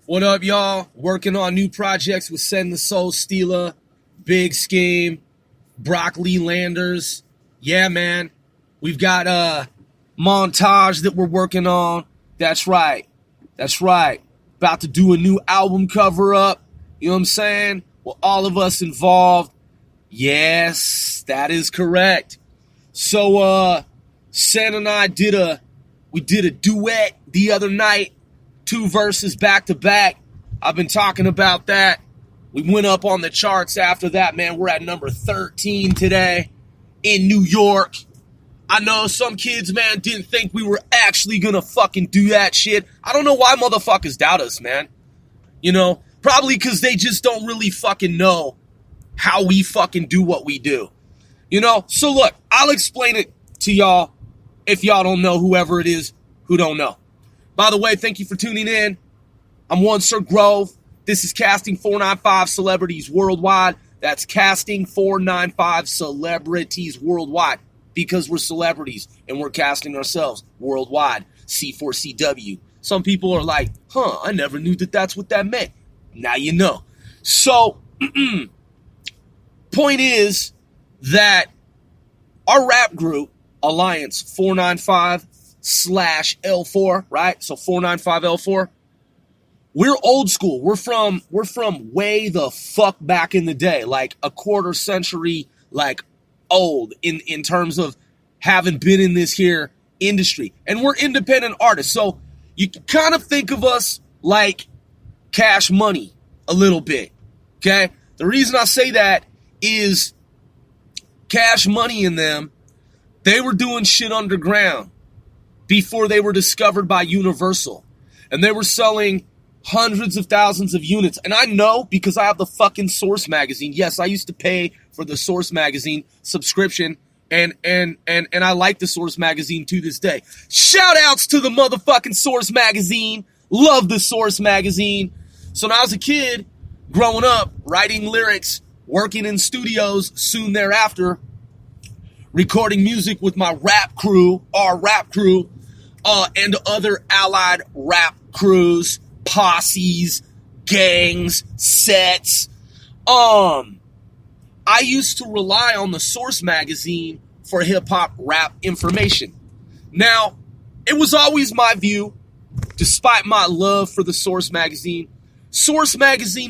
What up, y'all? Working on new projects with Send the Soul Stealer, Big Scheme, Broccoli Landers. Yeah, man. We've got a montage that we're working on. That's right. About to do a new album cover up. You know what I'm saying? Well, all of us involved. Yes, that is correct. So, Sen and I did a duet the other night. 2 verses back to back. I've been talking about that. We went up on the charts after that, man. We're at number 13 today in New York. I know some kids, man, didn't think we were actually gonna fucking do that shit. I don't know why motherfuckers doubt us, man. You know, probably because they just don't really fucking know how we fucking do what we do. You know? So look, I'll explain it to y'all if y'all don't know, whoever it is who don't know. By the way, thank you for tuning in. I'm One Sir Grove. This is Casting 495 Celebrities Worldwide. That's Casting 495 Celebrities Worldwide. Because we're celebrities and we're casting ourselves worldwide. C4CW. Some people are like, I never knew that that's what that meant. Now you know. So, point is that our rap group, Alliance 495/L4, right? So 495L4. We're old school. We're from way the fuck back in the day, like a quarter century, like old in terms of having been in this here industry. And we're independent artists. So you can kind of think of us like Cash Money a little bit. Okay? The reason I say that is Cash Money and them, they were doing shit underground before they were discovered by Universal. And they were selling hundreds of thousands of units. And I know because I have the fucking Source magazine. Yes, I used to pay for the Source magazine subscription. And I like the Source magazine to this day. Shout outs to the motherfucking Source magazine. Love the Source magazine. So when I was a kid, growing up, writing lyrics, working in studios soon thereafter, recording music with my rap crew, our rap crew, and other allied rap crews, posses, gangs, sets. I used to rely on the Source magazine for hip-hop rap information. Now, it was always my view, despite my love for the Source magazine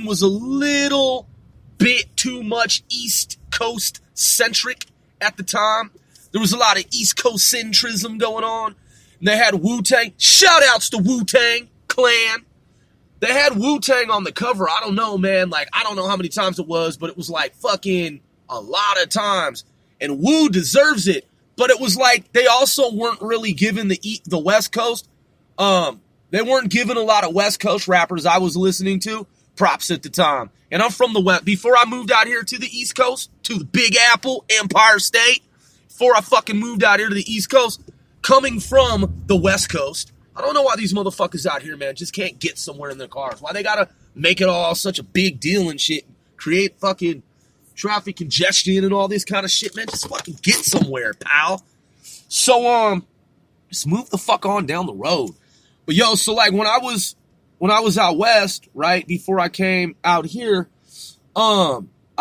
was a little bit too much East Coast centric at the time. There was a lot of East Coast centrism going on. And they had Wu-Tang. Shout outs to Wu-Tang Clan. They had Wu-Tang on the cover. I don't know, man. Like, I don't know how many times it was, but it was like fucking a lot of times. And Wu deserves it. But it was like they also weren't really giving the West Coast. They weren't giving a lot of West Coast rappers I was listening to props at the time. And I'm from the West. Before I moved out here to the East Coast, to the Big Apple, Empire State, before I fucking moved out here to the East Coast, coming from the West Coast, I don't know why these motherfuckers out here, man, just can't get somewhere in their cars. Why they gotta make it all such a big deal and shit, create fucking traffic congestion and all this kind of shit, man. Just fucking get somewhere, pal. So, just move the fuck on down the road. But yo, so like when I was out west, right, before I came out here, I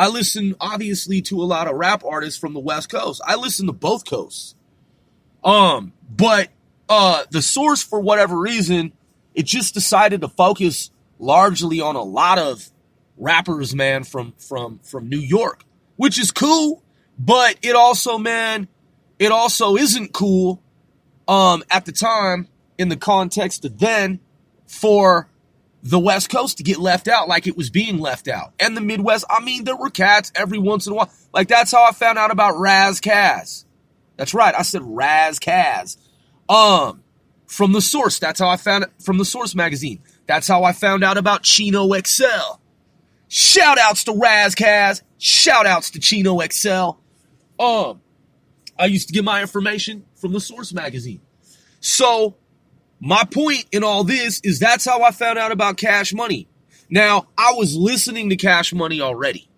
listened obviously to a lot of rap artists from the West Coast. I listened to both coasts. But the Source, for whatever reason, it just decided to focus largely on a lot of rappers, man, from New York, which is cool, but it also isn't cool, at the time, in the context of then, for the West Coast to get left out like it was being left out. And the Midwest, I mean, there were cats every once in a while. Like, that's how I found out about Raz Kaz. That's right, I said Raz Kaz. From the Source, that's how I found it, from the Source magazine. That's how I found out about Chino XL. Shout outs to Raz Kaz. Shout outs to Chino XL. I used to get my information from the Source magazine. So, my point in all this is that's how I found out about Cash Money. Now, I was listening to Cash Money already.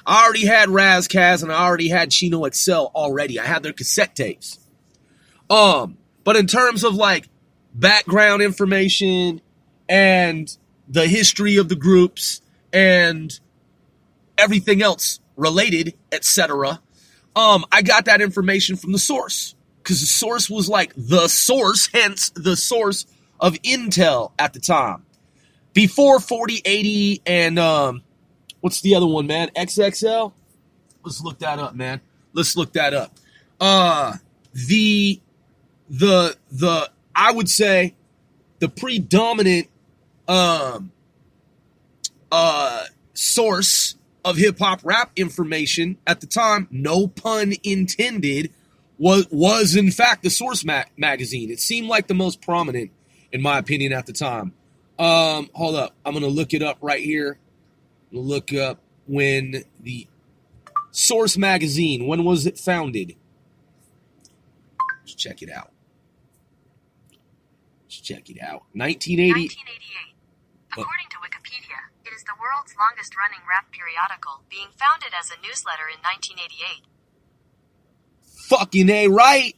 I already had Raz Kaz and I already had Chino XL already. I had their cassette tapes. But in terms of like background information and the history of the groups, and everything else related, etc. I got that information from the source, because the source was like the source, hence the source of intel at the time. Before 4080 and what's the other one, man? XXL? Let's look that up, man. Let's look that up. The I would say the predominant source of hip hop rap information at the time, no pun intended, was in fact the Source magazine. It seemed like the most prominent, in my opinion, at the time. Hold up, I'm gonna look it up right here. Look up when the Source magazine, when was it founded? Let's check it out. 1980. 1988. According to Wikipedia, it is the world's longest-running rap periodical, being founded as a newsletter in 1988. Fucking A, right?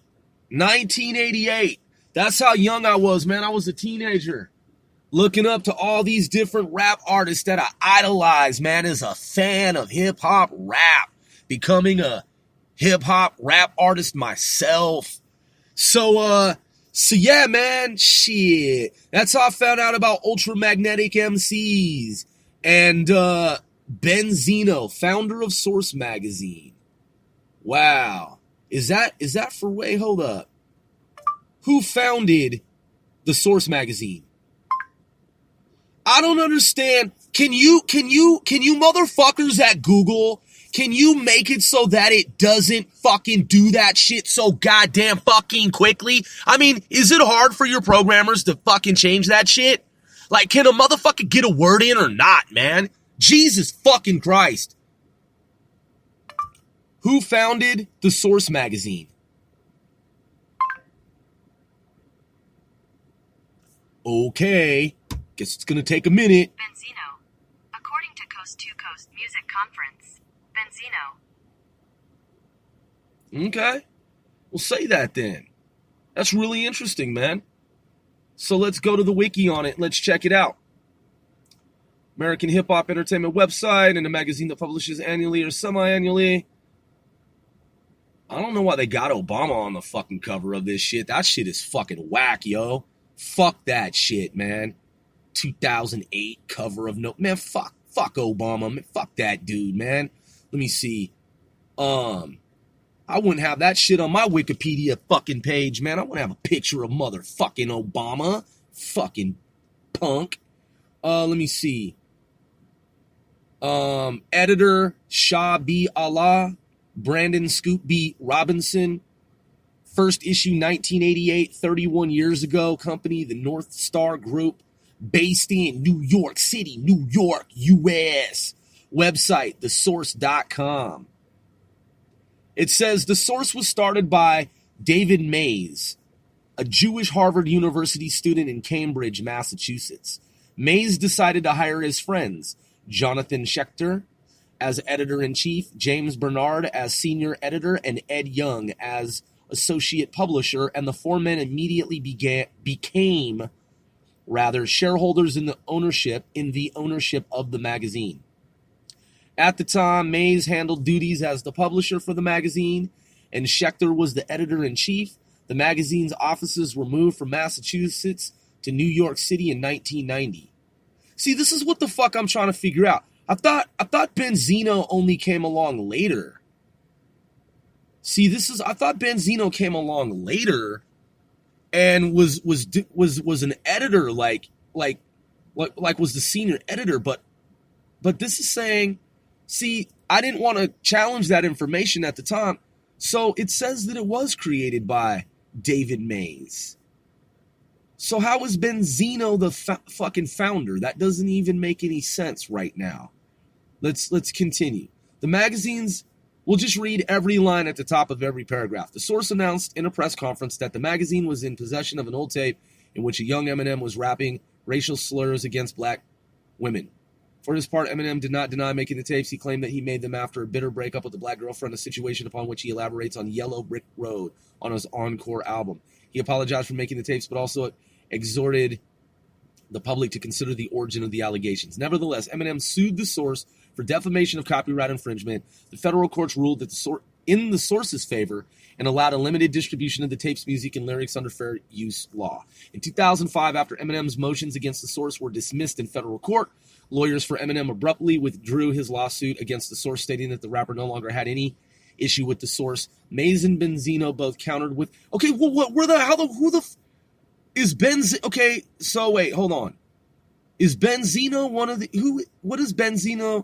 1988. That's how young I was, man. I was a teenager. Looking up to all these different rap artists that I idolize, man, as a fan of hip-hop rap. Becoming a hip-hop rap artist myself. So yeah, man, shit. That's how I found out about Ultramagnetic MCs. And Ben Zeno, founder of Source magazine. Wow. Is that for way? Hold up. Who founded the Source magazine? I don't understand. Can you motherfuckers at Google, can you make it so that it doesn't fucking do that shit so goddamn fucking quickly? I mean, is it hard for your programmers to fucking change that shit? Like, can a motherfucker get a word in or not, man? Jesus fucking Christ. Who founded the Source magazine? Okay. Guess it's gonna take a minute. Benzino. According to Coast to Coast Music Conference, Benzino. Okay. We'll say that then. That's really interesting, man. So let's go to the wiki on it. Let's check it out. American Hip Hop Entertainment website and a magazine that publishes annually or semi-annually. I don't know why they got Obama on the fucking cover of this shit. That shit is fucking whack, yo. Fuck that shit, man. 2008 cover of man, fuck Obama, man, fuck that dude, man. Let me see. I wouldn't have that shit on my Wikipedia fucking page, man. I wouldn't have a picture of motherfucking Obama, fucking punk. Let me see. Editor Shah B. Allah, Brandon Scoop B. Robinson. First issue 1988, 31 years ago. Company, the North Star Group. Based in New York City, New York, U.S. Website, thesource.com. It says the Source was started by David Mays, a Jewish Harvard University student in Cambridge, Massachusetts. Mays decided to hire his friends, Jonathan Schechter as editor-in-chief, James Bernard as senior editor, and Ed Young as associate publisher, and the four men immediately became shareholders in the ownership of the magazine. At the time, Mays handled duties as the publisher for the magazine, and Schechter was the editor-in-chief. The magazine's offices were moved from Massachusetts to New York City in 1990. See, this is what the fuck I'm trying to figure out. I thought Benzino only came along later. I thought Benzino came along later and was an editor, like was the senior editor, but this is saying, see, I didn't want to challenge that information at the time, so it says that it was created by David Mays. So how is Benzino the fucking founder? That doesn't even make any sense right now. Let's continue. The magazines. We'll just read every line at the top of every paragraph. The Source announced in a press conference that the magazine was in possession of an old tape in which a young Eminem was rapping racial slurs against black women. For his part, Eminem did not deny making the tapes. He claimed that he made them after a bitter breakup with a black girlfriend, a situation upon which he elaborates on Yellow Brick Road on his Encore album. He apologized for making the tapes, but also exhorted the public to consider the origin of the allegations. Nevertheless, Eminem sued the source for defamation of copyright infringement. The federal courts ruled that in the source's favor and allowed a limited distribution of the tape's music and lyrics under fair use law. In 2005, after Eminem's motions against the source were dismissed in federal court, lawyers for Eminem abruptly withdrew his lawsuit against the source, stating that the rapper no longer had any issue with the source. Mays and Benzino both countered with, okay, well, is Benzino, okay, so wait, hold on. Is Benzino one of the, what is Benzino's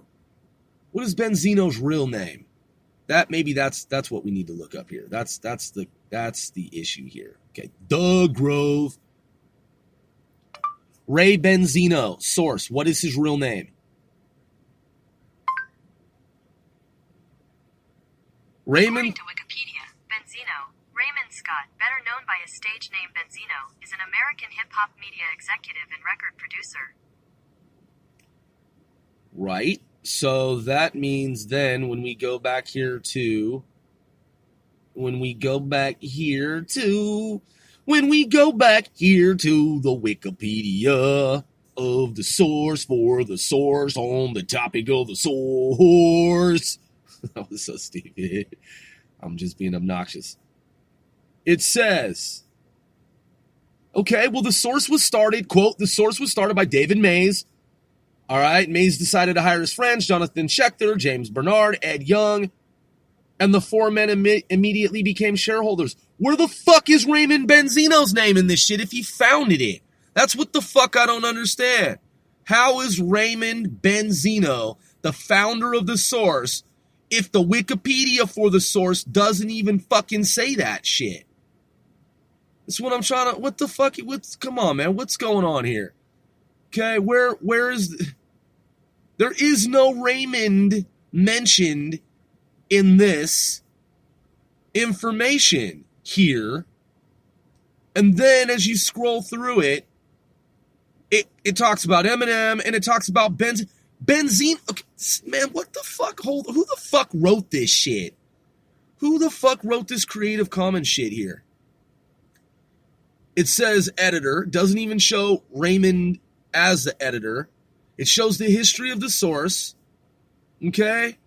real name? That's what we need to look up here. That's the issue here. Okay, Doug Grove. Ray Benzino, source, what is his real name? Raymond. According to Wikipedia, Benzino, Raymond Scott, better known by his stage name Benzino, is an American hip-hop media executive and record producer. Right. So that means then when we go back here to the Wikipedia of the source for the source on the topic of the source. That was so stupid. I'm just being obnoxious. It says, okay, well, the source was started, quote, the source was started by David Mays. All right, Mays decided to hire his friends, Jonathan Schechter, James Bernard, Ed Young, and the four men immediately became shareholders. Where the fuck is Raymond Benzino's name in this shit if he founded it? That's what the fuck I don't understand. How is Raymond Benzino the founder of the source if the Wikipedia for the source doesn't even fucking say that shit? That's what I'm trying to, what the fuck, come on, man, what's going on here? Okay, where is, there is no Raymond mentioned in this information here. And then as you scroll through it, it talks about Eminem and it talks about Benzino. Okay, man, what the fuck? Who the fuck wrote this shit? Who the fuck wrote this Creative Commons shit here? It says editor, doesn't even show Raymond as the editor. It shows the history of the source. Okay?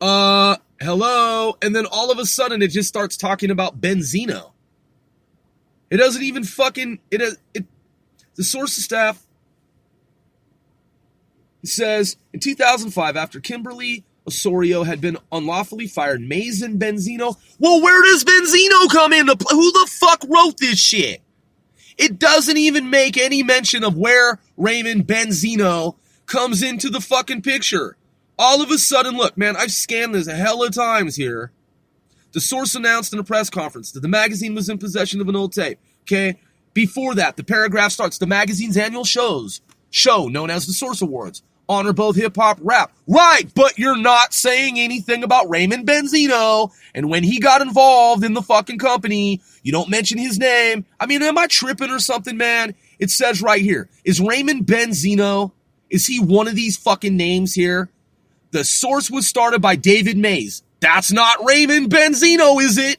Hello. And then all of a sudden it just starts talking about Benzino. It doesn't even fucking, the source staff, it says, in 2005, after Kimberly Osorio had been unlawfully fired, Mays and Benzino. Well, where does Benzino come into play? Who the fuck wrote this shit? It doesn't even make any mention of where Raymond Benzino comes into the fucking picture. All of a sudden, look, man, I've scanned this a hell of times here. The source announced in a press conference that the magazine was in possession of an old tape. Okay? Before that, the paragraph starts, the magazine's annual show known as the Source Awards, honor both hip-hop, rap. Right, but you're not saying anything about Raymond Benzino, and when he got involved in the fucking company, you don't mention his name. I mean, am I tripping or something, man? It says right here, is Raymond Benzino, is he one of these fucking names here? The source was started by David Mays. That's not Raymond Benzino, is it?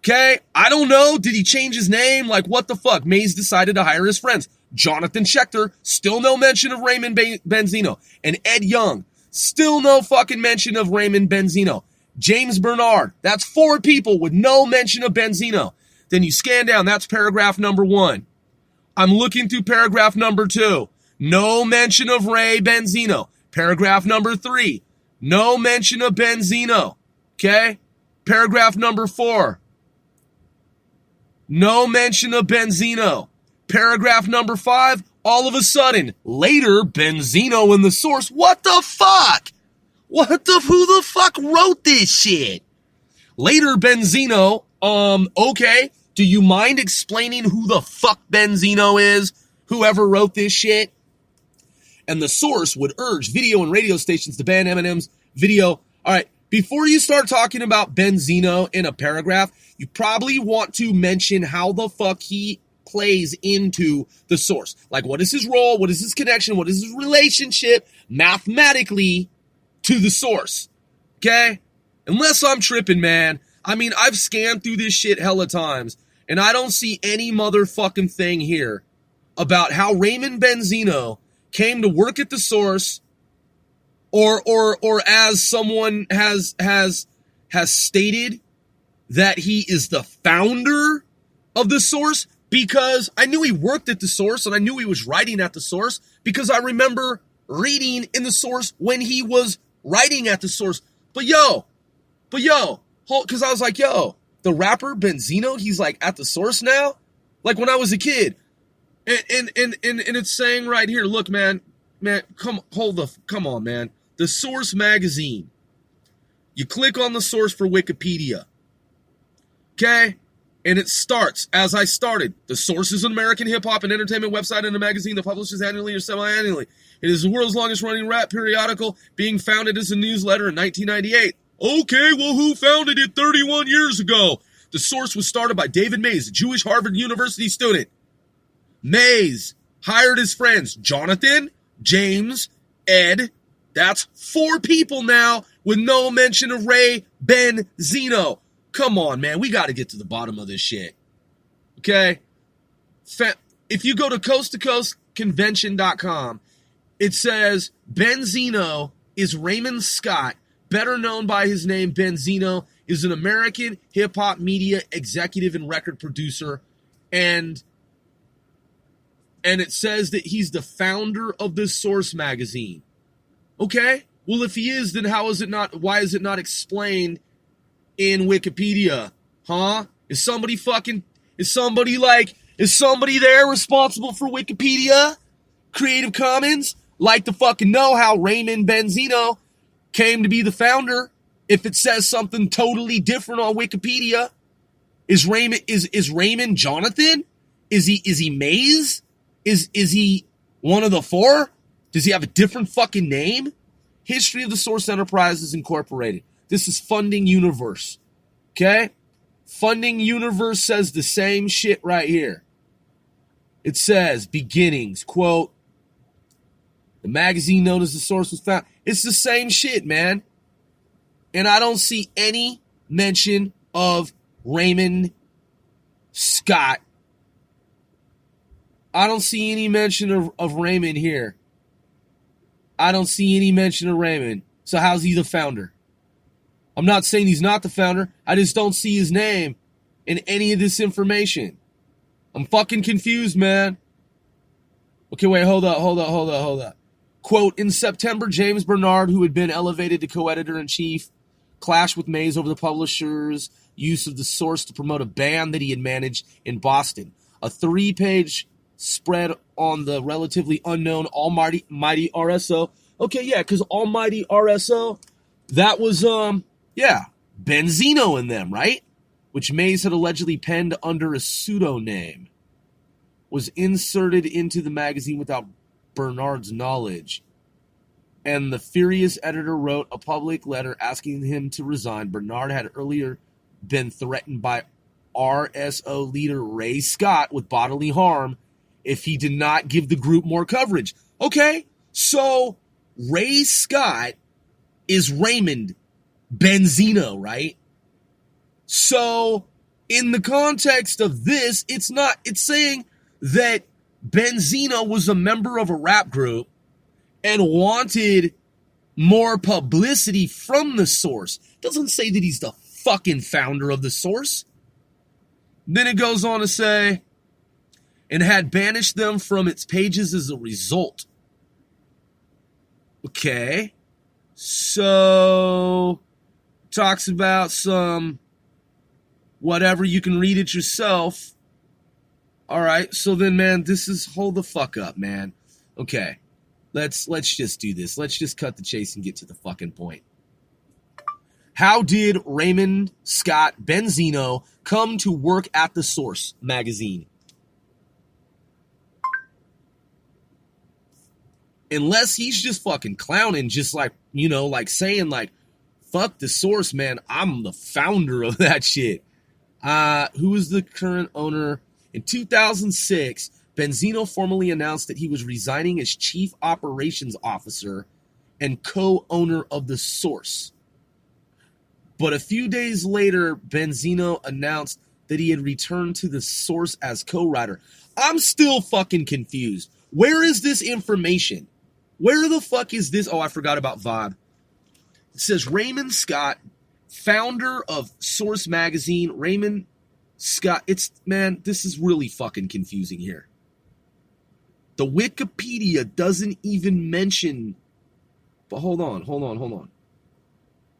Okay, I don't know. Did he change his name? Like, what the fuck? Mays decided to hire his friends. Jonathan Schechter, still no mention of Raymond Benzino. And Ed Young, still no fucking mention of Raymond Benzino. James Bernard, that's 4 people with no mention of Benzino. Then you scan down, that's paragraph number 1. I'm looking through paragraph number 2. No mention of Ray Benzino. Paragraph number 3. No mention of Benzino. Okay? Paragraph number 4. No mention of Benzino. Paragraph number 5, all of a sudden, later, Benzino in the source. What the fuck? Who the fuck wrote this shit? Later, Benzino, okay, do you mind explaining who the fuck Benzino is? Whoever wrote this shit? And the source would urge video and radio stations to ban Eminem's video. All right, before you start talking about Benzino in a paragraph, you probably want to mention how the fuck he plays into the source. Like, what is his role? What is his connection? What is his relationship mathematically to the source? Okay? Unless I'm tripping, man. I mean, I've scanned through this shit hella times, and I don't see any motherfucking thing here about how Raymond Benzino came to work at the Source, or as someone has stated, that he is the founder of the Source, because I knew he worked at the Source and I knew he was writing at the Source because I remember reading in the Source when he was writing at the Source. But yo, because I was like, yo, the rapper Benzino, he's like at the Source now? Like when I was a kid. And it's saying right here, look, man, come on, man. The Source magazine. You click on the Source for Wikipedia. Okay? And it starts, as I started. The Source is an American hip-hop and entertainment website and a magazine that publishes annually or semi-annually. It is the world's longest-running rap periodical, being founded as a newsletter in 1998. Okay, well, who founded it 31 years ago? The Source was started by David Mays, a Jewish Harvard University student. Mays hired his friends Jonathan, James, Ed. That's 4 people now with no mention of Ray Benzino. Come on, man. We got to get to the bottom of this shit. Okay? If you go to coasttocoastconvention.com, it says Benzino is Raymond Scott, better known by his name Benzino, is an American hip-hop media executive and record producer, and it says that he's the founder of the Source magazine. Okay? Well, if he is, then why is it not explained in Wikipedia? Huh? Is somebody there responsible for Wikipedia? Creative Commons? Like to fucking know how Raymond Benzino came to be the founder. If it says something totally different on Wikipedia, is Raymond Jonathan? Is he Mays? Is he one of the 4? Does he have a different fucking name? History of the Source Enterprises Incorporated. This is Funding Universe. Okay? Funding Universe says the same shit right here. It says, beginnings, quote, the magazine known as The Source was found. It's the same shit, man. And I don't see any mention of Raymond Scott. I don't see any mention of Raymond here. I don't see any mention of Raymond. So how's he the founder? I'm not saying he's not the founder. I just don't see his name in any of this information. I'm fucking confused, man. Okay, wait, hold up. Quote, in September, James Bernard, who had been elevated to co-editor-in-chief, clashed with Mays over the publisher's use of the Source to promote a band that he had managed in Boston. A 3-page spread on the relatively unknown Almighty RSO. Okay, yeah, because Almighty RSO, that was, Benzino in them, right? Which Mays had allegedly penned under a pseudonym, was inserted into the magazine without Bernard's knowledge. And the furious editor wrote a public letter asking him to resign. Bernard had earlier been threatened by RSO leader Ray Scott with bodily harm if he did not give the group more coverage. Okay, so Ray Scott is Raymond Benzino, right? So in the context of this, it's saying that Benzino was a member of a rap group and wanted more publicity from the Source. It doesn't say that he's the fucking founder of the Source. Then it goes on to say, and had banished them from its pages as a result. Okay. So, talks about some whatever, you can read it yourself. All right, so then, man, hold the fuck up, man. Okay, let's just do this. Let's just cut the chase and get to the fucking point. How did Raymond Scott Benzino come to work at the Source magazine? Unless he's just fucking clowning, just like, like saying like, fuck the Source, man, I'm the founder of that shit. Who is the current owner? In 2006, Benzino formally announced that he was resigning as chief operations officer and co-owner of the Source. But a few days later, Benzino announced that he had returned to the source as co-writer. I'm still fucking confused. Where is this information? Where the fuck is this? Oh, I forgot about Vibe. It says Raymond Scott, founder of Source Magazine. Raymond Scott. Man, this is really fucking confusing here. The Wikipedia doesn't even mention. But hold on.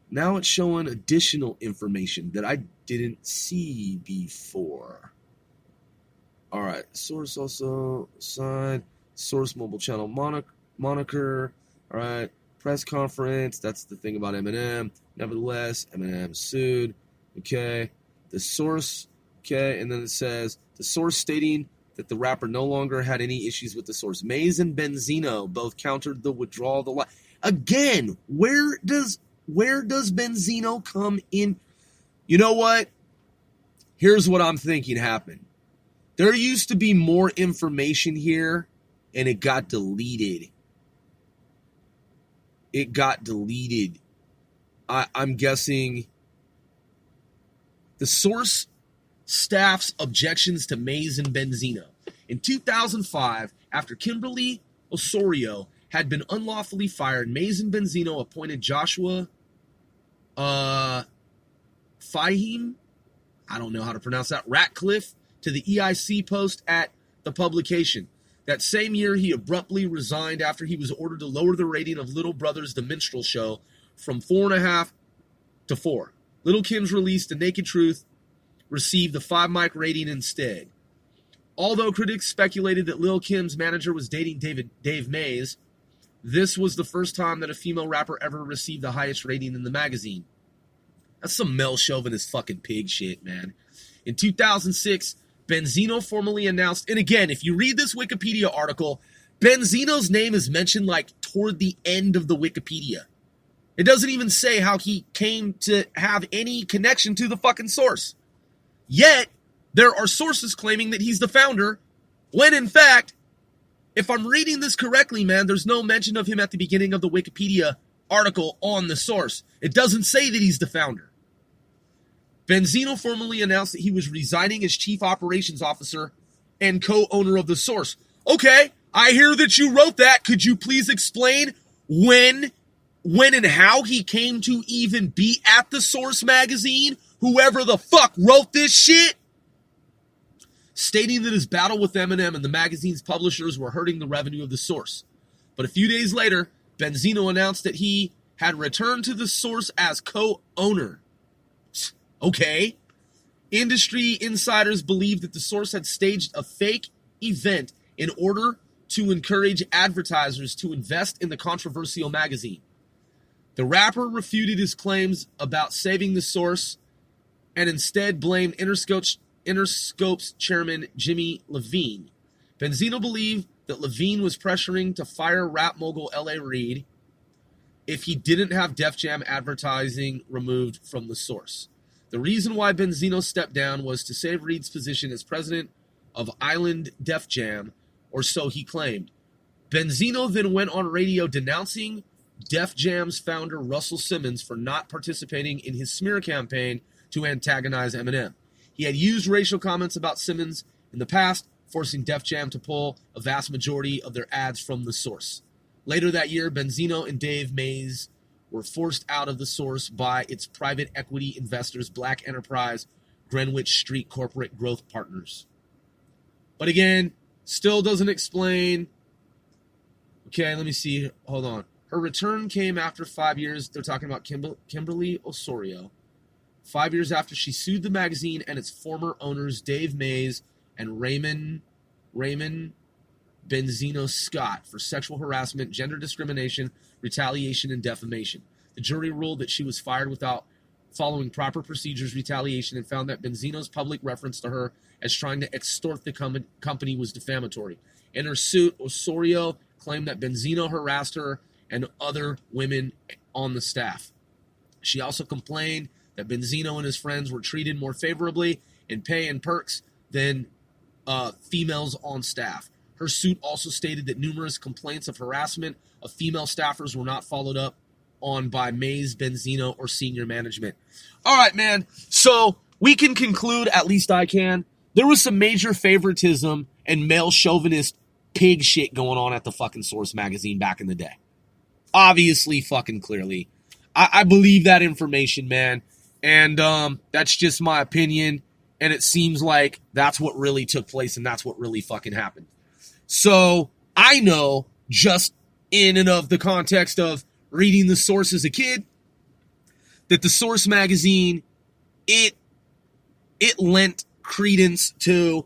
Now it's showing additional information that I didn't see before. All right. Source also signed. Source mobile channel moniker. All right. Press conference. That's the thing about Eminem. Nevertheless, Eminem sued. Okay. The source. Okay. And then it says the source stating that the rapper no longer had any issues with the source. Maze and Benzino both countered the withdrawal of the Again, where does Benzino come in? You know what? Here's what I'm thinking happened. There used to be more information here, and it got deleted. I'm guessing the source staff's objections to Maze and Benzino. In 2005, after Kimberly Osorio had been unlawfully fired, Maze and Benzino appointed Joshua Fahim, I don't know how to pronounce that, Ratcliffe, to the EIC post at the publication. That same year, he abruptly resigned after he was ordered to lower the rating of Little Brother's The Minstrel Show from 4.5 to 4. Little Kim's release, The Naked Truth, received the 5 mic rating instead. Although critics speculated that Lil' Kim's manager was dating Dave Mays, this was the first time that a female rapper ever received the highest rating in the magazine. That's some male chauvinist fucking pig shit, man. In 2006, Benzino formally announced, and again, if you read this Wikipedia article, Benzino's name is mentioned like toward the end of the Wikipedia. It doesn't even say how he came to have any connection to the fucking source. Yet, there are sources claiming that he's the founder, when in fact, if I'm reading this correctly, man, there's no mention of him at the beginning of the Wikipedia article on the source. It doesn't say that he's the founder. Benzino formally announced that he was resigning as chief operations officer and co-owner of the source. Okay, I hear that you wrote that. Could you please explain when and how he came to even be at the Source magazine? Whoever the fuck wrote this shit? Stating that his battle with Eminem and the magazine's publishers were hurting the revenue of the Source. But a few days later, Benzino announced that he had returned to the Source as co-owner. Okay. Industry insiders believe that the Source had staged a fake event in order to encourage advertisers to invest in the controversial magazine. The rapper refuted his claims about saving the Source and instead blamed Interscope's chairman Jimmy Levine. Benzino believed that Levine was pressuring to fire rap mogul L.A. Reid if he didn't have Def Jam advertising removed from the Source. The reason why Benzino stepped down was to save Reid's position as president of Island Def Jam, or so he claimed. Benzino then went on radio denouncing Def Jam's founder Russell Simmons for not participating in his smear campaign to antagonize Eminem. He had used racial comments about Simmons in the past, forcing Def Jam to pull a vast majority of their ads from the Source. Later that year, Benzino and Dave Mays were forced out of the Source by its private equity investors, Black Enterprise, Greenwich Street Corporate Growth Partners. But again, still doesn't explain. Okay, let me see. Hold on. Her return came after 5 years. They're talking about Kimberly Osorio. 5 years after she sued the magazine and its former owners, Dave Mays and Raymond Benzino Scott, for sexual harassment, gender discrimination, retaliation, and defamation. The jury ruled that she was fired without following proper procedures, retaliation, and found that Benzino's public reference to her as trying to extort the company was defamatory. In her suit, Osorio claimed that Benzino harassed her and other women on the staff. She also complained that Benzino and his friends were treated more favorably in pay and perks than females on staff. Her suit also stated that numerous complaints of harassment of female staffers were not followed up on by Mays, Benzino, or senior management. All right, man. So we can conclude, at least I can, there was some major favoritism and male chauvinist pig shit going on at the fucking Source magazine back in the day. Obviously, fucking clearly. I believe that information, man. And that's just my opinion. And it seems like that's what really took place and that's what really fucking happened. So I know, just in and of the context of reading the Source as a kid, that the Source magazine, it lent credence to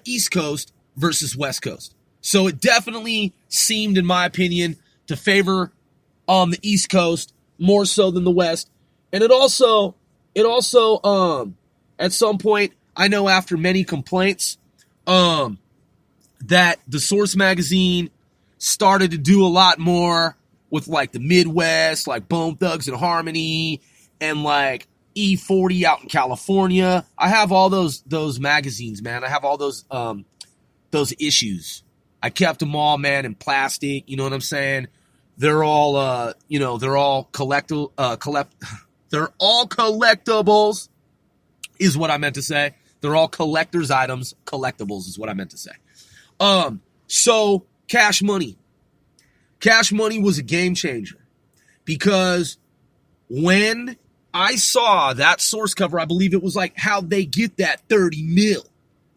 East Coast versus West Coast. So it definitely seemed, in my opinion, to favor the East Coast more so than the West. And it also at some point, I know after many complaints, that the Source magazine started to do a lot more with like the Midwest, like Bone Thugs and Harmony, and like E40 out in California. I have all those magazines, man. I have all those issues. I kept them all, man, in plastic. You know what I'm saying? They're all, they're all they're all collectibles, is what I meant to say. They're all collector's items. Collectibles is what I meant to say. So Cash Money. Cash Money was a game changer because when I saw that Source cover, I believe it was like how'd they get that 30 mil.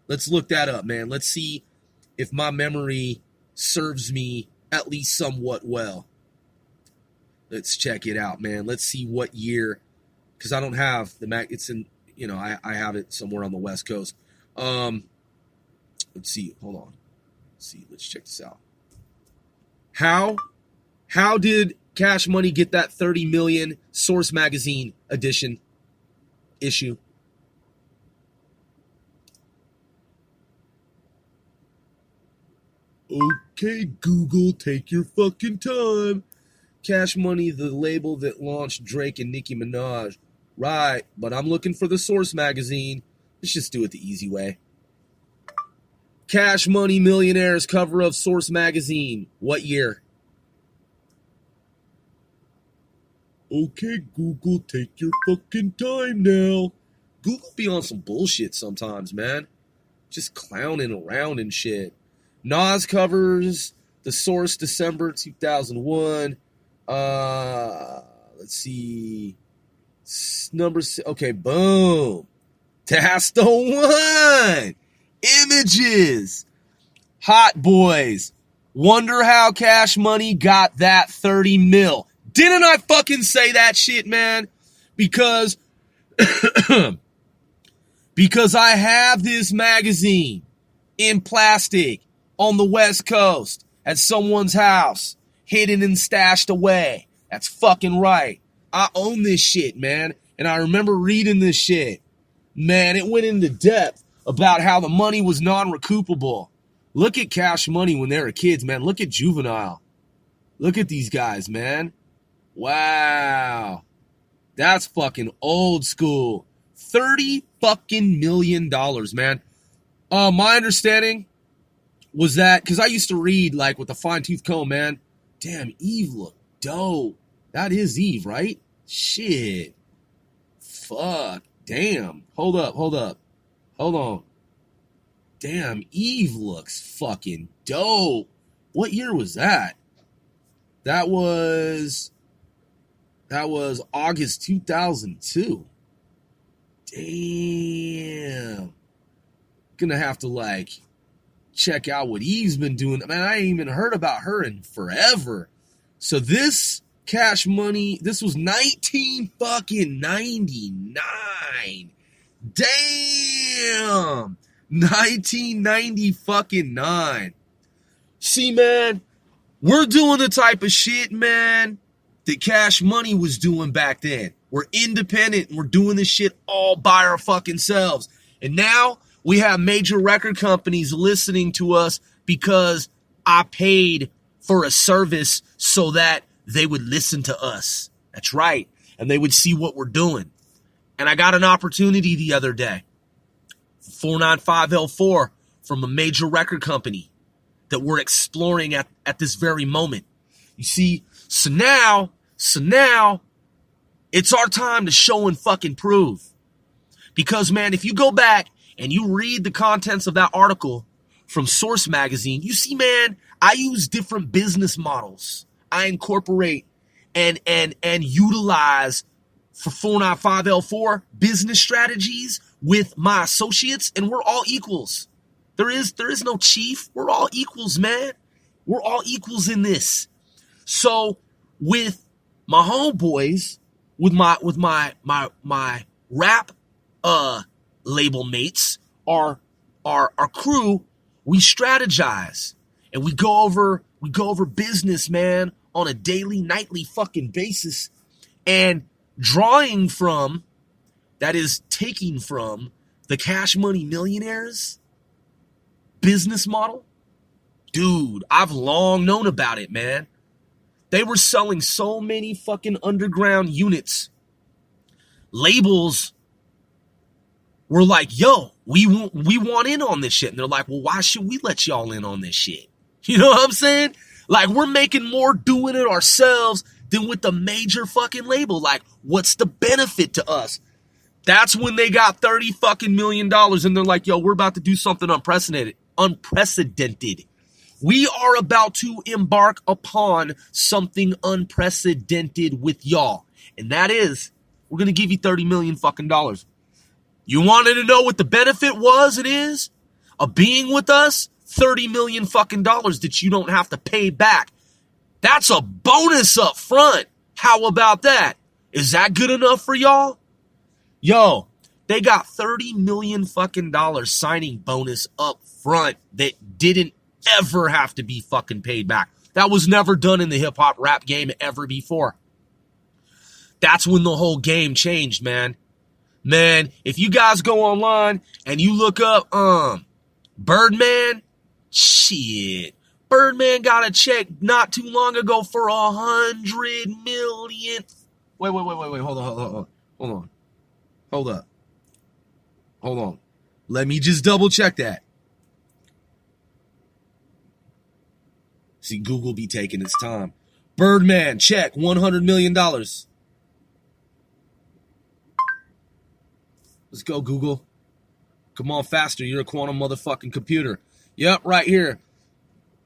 Let's look that up, man. Let's see if my memory serves me at least somewhat well. Let's check it out, man. Let's see what year, because I don't have the Mac. It's in, I have it somewhere on the West Coast. Let's see. Hold on. Let's see. Let's check this out. How did Cash Money get that 30 million Source magazine issue? Okay, Google, take your fucking time. Cash Money, the label that launched Drake and Nicki Minaj. Right, but I'm looking for the Source magazine. Let's just do it the easy way. Cash Money Millionaires cover of Source magazine. What year? Okay, Google, take your fucking time now. Google be on some bullshit sometimes, man. Just clowning around and shit. Nas covers the Source December 2001. Let's see. Okay, boom. That's the one. Images. Hot Boys. Wonder how Cash Money got that 30 mil. Didn't I fucking say that shit, man? Because I have this magazine in plastic on the West Coast at someone's house, hidden and stashed away. That's fucking right. I own this shit, man. And I remember reading this shit. Man, it went into depth about how the money was non-recoupable. Look at Cash Money when they were kids, man. Look at Juvenile. Look at these guys, man. Wow. That's fucking old school. $30 fucking million, man. My understanding was that, because I used to read like with a fine-tooth comb, man. Damn, Eve looked dope. That is Eve, right? Shit. Fuck. Damn. Hold up. Hold on. Damn, Eve looks fucking dope. What year was that? That was August 2002. Damn. Gonna have to check out what Eve's been doing. Man, I ain't even heard about her in forever. So this Cash Money, this was 1999. Damn. 1999. See, man, we're doing the type of shit, man, that Cash Money was doing back then. We're independent and we're doing this shit all by our fucking selves. And now we have major record companies listening to us because I paid for a service so that they would listen to us. That's right. And they would see what we're doing. And I got an opportunity the other day. 495L4 from a major record company that we're exploring at this very moment. You see, so now it's our time to show and fucking prove. Because, man, if you go back and you read the contents of that article from Source Magazine, you see, man, I use different business models. I incorporate and utilize for 495L4 business strategies with my associates, and we're all equals. There is no chief. We're all equals, man. We're all equals in this. So with my homeboys, with my rap label mates, our crew, we strategize and we go over business, man, on a daily, nightly fucking basis, and drawing from, that is taking from, the Cash Money Millionaires business model. Dude, I've long known about it, man. They were selling so many fucking underground units. Labels were like, yo, we want in on this shit. And they're like, well, why should we let y'all in on this shit? You know what I'm saying? Like, we're making more doing it ourselves than with the major fucking label. Like, what's the benefit to us? That's when they got $30 fucking million, and they're like, yo, we're about to do something unprecedented. We are about to embark upon something unprecedented with y'all. And that is, we're going to give you $30 million fucking dollars. You wanted to know what the benefit was and is of being with us? $30 million fucking dollars that you don't have to pay back. That's a bonus up front. How about that? Is that good enough for y'all? Yo, they got $30 million fucking dollars signing bonus up front that didn't ever have to be fucking paid back. That was never done in the hip hop rap game ever before. That's when the whole game changed, man. Man, if you guys go online and you look up Birdman, shit. Birdman got a check not too long ago for $100 million. Wait. Hold on. Let me just double check that. See, Google be taking its time. Birdman, check, $100 million. Let's go, Google. Come on, faster. You're a quantum motherfucking computer. Yep, right here.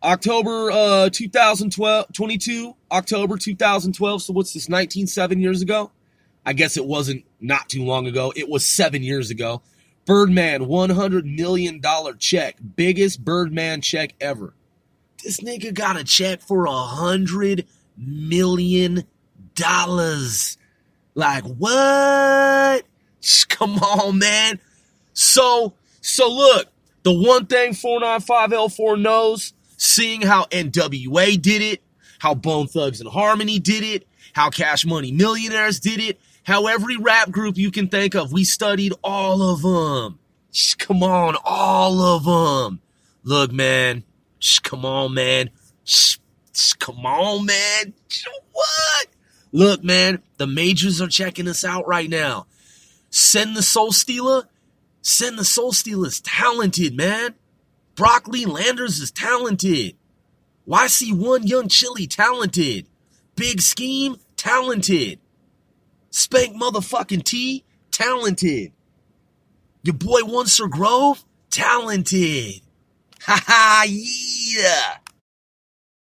October 2022, October 2012. So what's this, 7 years ago? I guess it wasn't not too long ago. It was 7 years ago. Birdman, $100 million check. Biggest Birdman check ever. This nigga got a check for $100 million. Like, what? Come on, man. So look, the one thing 495L4 knows, seeing how NWA did it, how Bone Thugs and Harmony did it, how Cash Money Millionaires did it, how every rap group you can think of, we studied all of them. Come on, all of them. Look, man. Come on, man. Come on, man. What? Look, man, the majors are checking us out right now. Send the Soul Stealer is talented, man. Broccoli Landers is talented. YC1 Young Chili, talented. Big Scheme, talented. Spank motherfucking T, talented. Your boy One Sir Grove, talented. Ha ha, yeah.